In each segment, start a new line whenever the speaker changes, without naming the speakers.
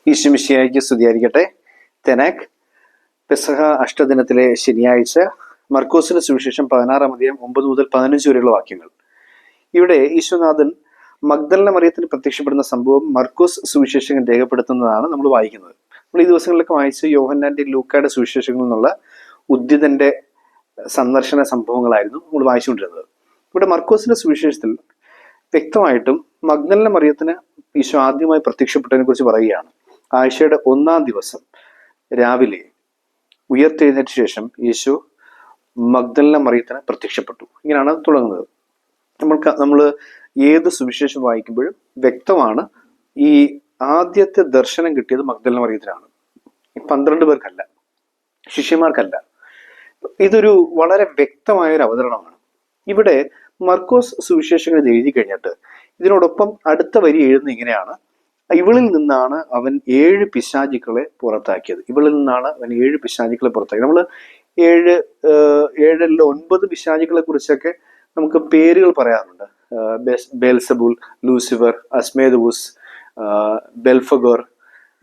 ഈശോ മിശിഹായ്ക്ക് സ്തുതിയായിരിക്കട്ടെ. തെനാക് പെസഹ അഷ്ടദിനത്തിലെ ശനിയാഴ്ച മർക്കോസിന്റെ സുവിശേഷം 16-ാം അധ്യായം 9 മുതൽ 15 വരെയുള്ള വാക്യങ്ങൾ. ഇവിടെ ഈശോനാഥൻ മഗ്ദലന മറിയത്തിന് പ്രത്യക്ഷപ്പെടുന്ന സംഭവം മർക്കോസ് സുവിശേഷകൻ രേഖപ്പെടുത്തുന്നതാണ് നമ്മൾ വായിക്കുന്നത്. നമ്മൾ ഈ ദിവസങ്ങളിലൊക്കെ വായിച്ച് യോഹന്നാന്റെ ലൂക്കായുടെ സുവിശേഷങ്ങളിൽ നിന്നുള്ള ഉദ്ധിതന്റെ സന്ദർശന സംഭവങ്ങളായിരുന്നു നമ്മൾ വായിച്ചുകൊണ്ടിരുന്നത്. ഇവിടെ മർക്കോസിന്റെ സുവിശേഷത്തിൽ വ്യക്തമായിട്ടും മഗ്ദലന മറിയത്തിന് ഈശോ ആദ്യമായി പ്രത്യക്ഷപ്പെട്ടതിനെ കുറിച്ച് പറയുകയാണ്. ആഴ്ചയുടെ 1-ാം ദിവസം രാവിലെ ഉയർത്തെഴുന്നേറ്റ ശേഷം യേശു മഗ്ദലന മറിയത്തിന് പ്രത്യക്ഷപ്പെട്ടു. ഇങ്ങനെയാണ് തുടങ്ങുന്നത്. നമ്മൾ ഏത് സുവിശേഷം വായിക്കുമ്പോഴും വ്യക്തമാണ് ഈ ആദ്യത്തെ ദർശനം കിട്ടിയത് മഗ്ദലന മറിയത്തിനാണ്. 12 പേർക്കല്ല, ശിഷ്യന്മാർക്കല്ല. ഇതൊരു വളരെ വ്യക്തമായ ഒരു അവതരണമാണ്. ഇവിടെ മർക്കോസ് സുവിശേഷങ്ങൾ ഇത് എഴുതി കഴിഞ്ഞിട്ട് ഇതിനോടൊപ്പം അടുത്ത വരി എഴുതുന്നത് ഇങ്ങനെയാണ്: ഇവളിൽ നിന്നാണ് അവൻ 7 പിശാചുക്കളെ പുറത്താക്കിയത്. ഇവളിൽ നിന്നാണ് അവൻ 7 പിശാചുക്കളെ പുറത്താക്കിയത്. നമ്മൾ 7 9 പിശാചുക്കളെ കുറിച്ചൊക്കെ നമുക്ക് പേരുകൾ പറയാറുണ്ട്. ബെൽസബൂൽ, ലൂസിഫർ, അസ്മേദൂസ്, ബെൽഫഗോർ,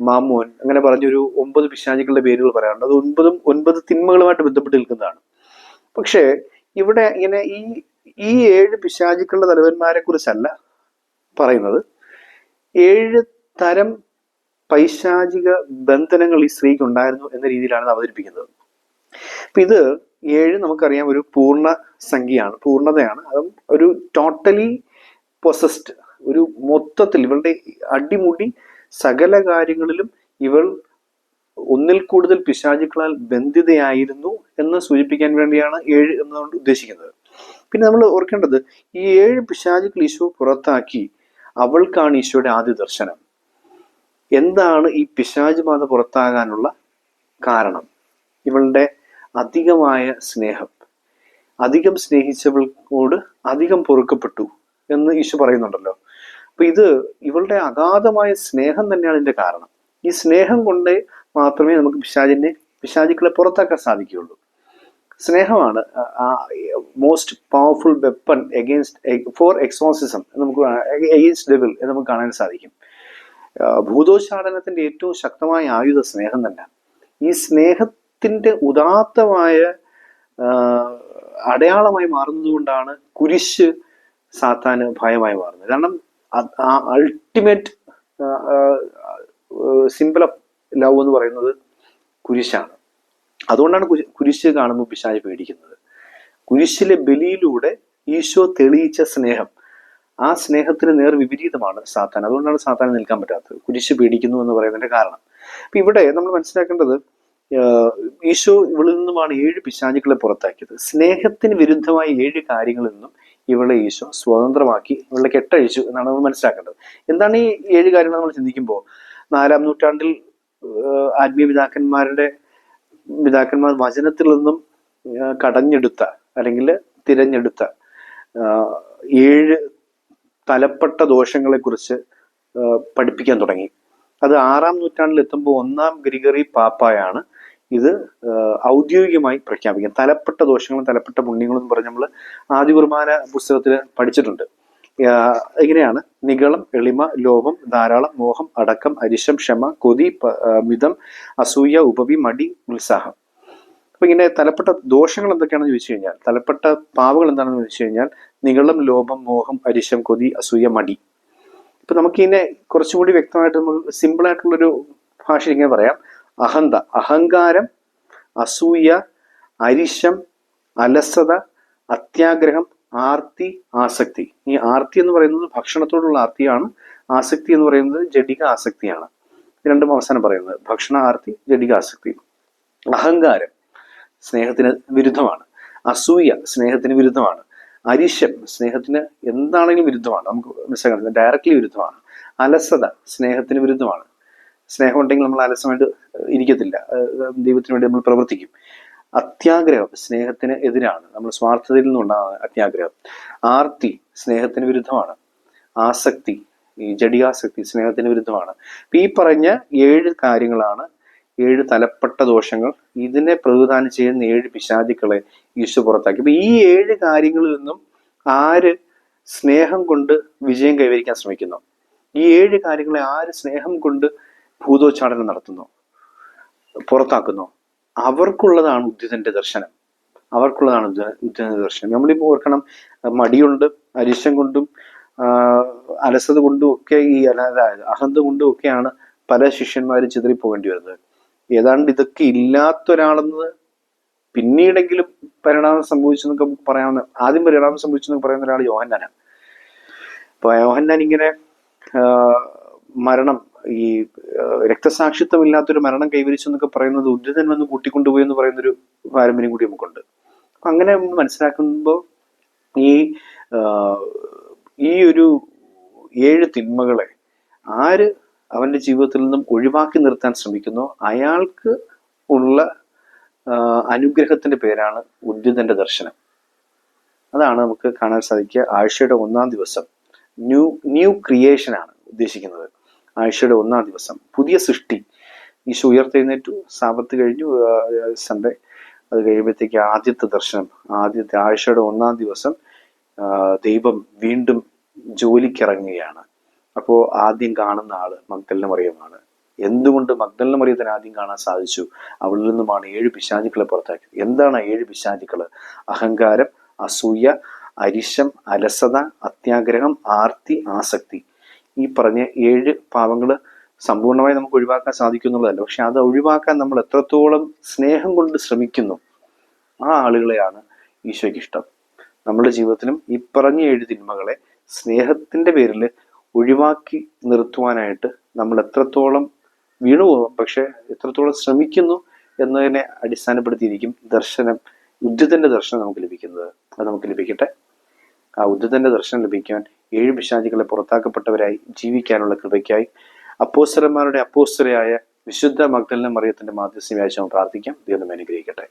മാമോൻ, അങ്ങനെ പറഞ്ഞൊരു 9 പിശാചുക്കളുടെ പേരുകൾ പറയാറുണ്ട്. അത് 9 തിന്മകളുമായിട്ട് ബന്ധപ്പെട്ട് നിൽക്കുന്നതാണ്. പക്ഷേ ഇവിടെ ഇങ്ങനെ ഈ 7 പിശാചുക്കളുടെ തലവന്മാരെ കുറിച്ചല്ല പറയുന്നത്. 7 തരം പൈശാചിക ബന്ധനങ്ങൾ ഈ സ്ത്രീക്ക് ഉണ്ടായിരുന്നു എന്ന രീതിയിലാണ് അവതരിപ്പിക്കുന്നത്. അപ്പൊ ഇത് 7 നമുക്കറിയാം ഒരു പൂർണ്ണ സംഖ്യയാണ്, പൂർണ്ണതയാണ്. അതും ഒരു ടോട്ടലി പൊസസ്ഡ്, ഒരു മൊത്തത്തിൽ ഇവളുടെ അടിമുടി സകല കാര്യങ്ങളിലും ഇവൾ ഒന്നിൽ കൂടുതൽ പിശാചുക്കളാൽ ബന്ധിതയായിരുന്നു എന്ന് സൂചിപ്പിക്കാൻ വേണ്ടിയാണ് 7 എന്നുകൊണ്ട് ഉദ്ദേശിക്കുന്നത്. പിന്നെ നമ്മൾ ഓർക്കേണ്ടത്, ഈ 7 പിശാചുക്കൾ ഈശോ പുറത്താക്കി അവൾക്കാണ് ഈശോയുടെ ആദ്യ ദർശനം. എന്താണ് ഈ പിശാച് ബാധ പുറത്താകാനുള്ള കാരണം? ഇവളുടെ അധികമായ സ്നേഹം. അധികം സ്നേഹിച്ചവൾക്കോട് അധികം പൊറുക്കപ്പെട്ടു എന്ന് ഈശോ പറയുന്നുണ്ടല്ലോ. അപ്പൊ ഇത് ഇവളുടെ അഗാധമായ സ്നേഹം തന്നെയാണ് ഇതിന്റെ കാരണം. ഈ സ്നേഹം കൊണ്ട് മാത്രമേ നമുക്ക് പിശാചുക്കളെ പുറത്താക്കാൻ സാധിക്കുകയുള്ളൂ. സ്നേഹമാണ് most powerful weapon for exorcism നമുക്ക് എഗെയിൻസ്റ്റ് ഡെവിൾ എന്ന് നമുക്ക് കാണാൻ സാധിക്കും. ഭൂതോച്ചാടനത്തിന്റെ ഏറ്റവും ശക്തമായ ആയുധ സ്നേഹം തന്നെ. ഈ സ്നേഹത്തിന്റെ ഉദാത്തമായ അടയാളമായി മാറുന്നത് കൊണ്ടാണ് കുരിശ് സാത്താന് ഭയമായി മാറുന്നത്. കാരണം അൾട്ടിമേറ്റ് സിമ്പിൾ ഓഫ് ലവ് എന്ന് പറയുന്നത് കുരിശാണ്. അതുകൊണ്ടാണ് കുരിശ് കാണുമ്പോൾ പിശാച് പേടിക്കുന്നത്. കുരിശിലെ ബലിയിലൂടെ ഈശോ തെളിയിച്ച സ്നേഹം, ആ സ്നേഹത്തിന് നേർ വിപരീതമാണ് സാത്താൻ. അതുകൊണ്ടാണ് സാത്താൻ നിൽക്കാൻ പറ്റാത്തത്, കുരിശ് പേടിക്കുന്നു എന്ന് പറയുന്നതിന്റെ കാരണം. അപ്പൊ ഇവിടെ നമ്മൾ മനസ്സിലാക്കേണ്ടത്, ഈശോ ഇവളിൽ നിന്നുമാണ് 7 പിശാചുക്കളെ പുറത്താക്കിയത്. സ്നേഹത്തിന് വിരുദ്ധമായ 7 കാര്യങ്ങളിൽ നിന്നും ഇവളെ ഈശോ സ്വതന്ത്രമാക്കി, ഇവളെ കെട്ടഴിച്ചു എന്നാണ് നമ്മൾ മനസ്സിലാക്കേണ്ടത്. എന്താണ് ഈ 7 കാര്യങ്ങൾ നമ്മൾ ചിന്തിക്കുമ്പോൾ, 4-ാം നൂറ്റാണ്ടിൽ ആത്മീയ പിതാക്കന്മാർ വചനത്തിൽ നിന്നും കടഞ്ഞെടുത്ത അല്ലെങ്കിൽ തിരഞ്ഞെടുത്ത 7 തലപ്പെട്ട ദോഷങ്ങളെ കുറിച്ച് പഠിപ്പിക്കാൻ തുടങ്ങി. അത് 6-ാം നൂറ്റാണ്ടിൽ എത്തുമ്പോൾ 1-ാം ഗ്രിഗറി പാപ്പായാണ് ഇത് ഔദ്യോഗികമായി പ്രഖ്യാപിക്കുന്നത്. തലപ്പെട്ട ദോഷങ്ങളും തലപ്പെട്ട പുണ്യങ്ങളും എന്ന് പറഞ്ഞ് നമ്മൾ ആദ്യ കുർബാന പുസ്തകത്തിൽ പഠിച്ചിട്ടുണ്ട്. എങ്ങനെയാണ്? നിഗളം, എളിമ, ലോഭം, ധാരാളം, മോഹം, അടക്കം, അരിശം, ക്ഷമ, കൊതി, മിതം, അസൂയ, ഉപവി, മടി, ഉത്സാഹം. അപ്പൊ ഇങ്ങനെ തലപ്പെട്ട ദോഷങ്ങൾ എന്തൊക്കെയാണെന്ന് ചോദിച്ചു കഴിഞ്ഞാൽ, തലപ്പെട്ട പാവകൾ എന്താണെന്ന് ചോദിച്ചു കഴിഞ്ഞാൽ, നിഗളം, ലോഭം, മോഹം, അരിശം, കൊതി, അസൂയ, മടി. ഇപ്പൊ നമുക്കിതിനെ കുറച്ചുകൂടി വ്യക്തമായിട്ട് നമ്മൾ സിമ്പിളായിട്ടുള്ളൊരു ഭാഷയിൽ ഇങ്ങനെ പറയാം: അഹങ്കാരം, അസൂയ, അരിശം, അലസത, അത്യാഗ്രഹം, ആർത്തി, ആസക്തി. ഈ ആർത്തി എന്ന് പറയുന്നത് ഭക്ഷണത്തോടുള്ള ആർത്തിയാണ്. ആസക്തി എന്ന് പറയുന്നത് ജഡിക ആസക്തിയാണ്. രണ്ടും അവസാനം പറയുന്നത് ഭക്ഷണ ആർത്തി, ജഡിക ആസക്തി. അഹങ്കാരം സ്നേഹത്തിന് വിരുദ്ധമാണ്. അസൂയ സ്നേഹത്തിന് വിരുദ്ധമാണ്. അരിശം സ്നേഹത്തിന് എന്താണെങ്കിലും വിരുദ്ധമാണ്, നമുക്ക് മനസ്സിലാക്കുന്നത് ഡയറക്റ്റ്ലി വിരുദ്ധമാണ്. അലസത സ്നേഹത്തിന് വിരുദ്ധമാണ്. സ്നേഹം ഉണ്ടെങ്കിൽ നമ്മൾ അലസമായിട്ട് ഇരിക്കത്തില്ല, ദൈവത്തിന് വേണ്ടി നമ്മൾ പ്രവർത്തിക്കും. അത്യാഗ്രഹം സ്നേഹത്തിന് എതിരാണ്, നമ്മൾ സ്വാർത്ഥതയിൽ നിന്നുണ്ടാകുന്ന അത്യാഗ്രഹം. ആർത്തി സ്നേഹത്തിന് വിരുദ്ധമാണ്. ആസക്തി, ഈ ജഡികാസക്തി സ്നേഹത്തിന് വിരുദ്ധമാണ്. ഈ പറഞ്ഞ 7 കാര്യങ്ങളാണ് 7 തലപ്പെട്ട ദോഷങ്ങൾ. ഇതിനെ പ്രതിദാനം ചെയ്യുന്ന 7 പിശാചുക്കളെ ഈശോ പുറത്താക്കി. അപ്പൊ ഈ 7 കാര്യങ്ങളിൽ നിന്നും ആര് സ്നേഹം കൊണ്ട് വിജയം കൈവരിക്കാൻ ശ്രമിക്കുന്നു, ഈ 7 കാര്യങ്ങളെ ആര് സ്നേഹം കൊണ്ട് ഭൂതോച്ചാടനം നടത്തുന്നു, പുറത്താക്കുന്നു, അവർക്കുള്ളതാണ് ഉദ്ധിതന്റെ ദർശനം. അവർക്കുള്ളതാണ് ഉദ്ധിതന്റെ ദർശനം. നമ്മളിപ്പോൾ ഓർക്കണം, മടിയുണ്ട്, അരിശം കൊണ്ടും അലസത കൊണ്ടും ഒക്കെ, ഈ അഹന്ത കൊണ്ടും ഒക്കെയാണ് പല ശിഷ്യന്മാരും ചിതറിപ്പോകേണ്ടി വരുന്നത്. ഏതാണ്ട് ഇതൊക്കെ ഇല്ലാത്ത ഒരാളെന്ന് പിന്നീടെങ്കിലും പരിണാമം സംഭവിച്ചെന്നൊക്കെ പറയാവുന്ന, ആദ്യം പരിണാമം സംഭവിച്ചെന്നൊക്കെ പറയുന്ന ഒരാൾ യോഹന്നാനാണ്. അപ്പൊ യോഹന്നാൻ ഇങ്ങനെ മരണം, ഈ രക്തസാക്ഷിത്വം ഇല്ലാത്തൊരു മരണം കൈവരിച്ചു എന്നൊക്കെ പറയുന്നത് ഉദ്ധിതൻ വന്ന് കൂട്ടിക്കൊണ്ടുപോയി എന്ന് പറയുന്നൊരു പാരമ്പര്യം കൂടി നമുക്കുണ്ട്. അപ്പൊ അങ്ങനെ മനസ്സിലാക്കുമ്പോൾ ഈ ഒരു 7 തിന്മകളെ ആര് അവന്റെ ജീവിതത്തിൽ നിന്നും ഒഴിവാക്കി നിർത്താൻ ശ്രമിക്കുന്നോ അയാൾക്ക് ഉള്ള അനുഗ്രഹത്തിന്റെ പേരാണ് ഉദ്ധിതന്റെ ദർശനം. അതാണ് നമുക്ക് കാണാൻ സാധിക്കുക. ആഴ്ചയുടെ 1-ാം ദിവസം ന്യൂ ക്രിയേഷൻ ആണ് ഉദ്ദേശിക്കുന്നത്. ആഴ്ചയുടെ 1-ാം ദിവസം പുതിയ സൃഷ്ടി. ഈശോ ഉയർത്തെഴുന്നേറ്റു, സാബത്ത് കഴിഞ്ഞു, സൺഡേ, അത് കഴിയുമ്പോഴത്തേക്ക് ആദ്യത്തെ ദർശനം, ആദ്യത്തെ ആഴ്ചയുടെ 1-ാം ദിവസം ദൈവം വീണ്ടും ജോലിക്കിറങ്ങുകയാണ്. അപ്പോൾ ആദ്യം കാണുന്ന ആള് മഗ്ദലന മറിയമാണ്. എന്തുകൊണ്ട് മഗ്ദലന മറിയത്തിന് ആദ്യം കാണാൻ സാധിച്ചു? അവളിൽ നിന്നുമാണ് 7 പിശാചുക്കളെ പുറത്താക്കിയത്. എന്താണ് 7 പിശാചുക്കള്? അഹങ്കാരം, അസൂയ, അരിശം, അലസത, അത്യാഗ്രഹം, ആർത്തി, ആസക്തി. ഈ പറഞ്ഞ 7 പാവങ്ങള് സമ്പൂർണ്ണമായി നമുക്ക് ഒഴിവാക്കാൻ സാധിക്കുന്നുള്ളതല്ല, പക്ഷെ അത് ഒഴിവാക്കാൻ നമ്മൾ എത്രത്തോളം സ്നേഹം കൊണ്ട് ശ്രമിക്കുന്നു, ആ ആളുകളെയാണ് ഈശോയ്ക്ക് ഇഷ്ടം. നമ്മുടെ ജീവിതത്തിലും ഈ പറഞ്ഞ 7 തിന്മകളെ സ്നേഹത്തിന്റെ പേരിൽ ഒഴിവാക്കി നിർത്തുവാനായിട്ട് നമ്മൾ എത്രത്തോളം വീണുപോകും, പക്ഷെ എത്രത്തോളം ശ്രമിക്കുന്നു എന്നതിനെ അടിസ്ഥാനപ്പെടുത്തിയിരിക്കും ദർശനം, ഉദ്ധിതന്റെ ദർശനം നമുക്ക് ലഭിക്കുന്നത്. അത് നമുക്ക് ലഭിക്കട്ടെ. ആ ഉദ്ധിതന്റെ ദർശനം ലഭിക്കാൻ 7 പിശാചുക്കളെ പുറത്താക്കപ്പെട്ടവരായി ജീവിക്കാനുള്ള കൃപയ്ക്കായി അപ്പോസ്തലന്മാരുടെ അപ്പോസ്തലയായ വിശുദ്ധ മഗ്ദലന മറിയത്തിന്റെ മാധ്യസ്ഥ്യം പ്രാർത്ഥിക്കാം. ദൈവം അനുഗ്രഹിക്കട്ടെ.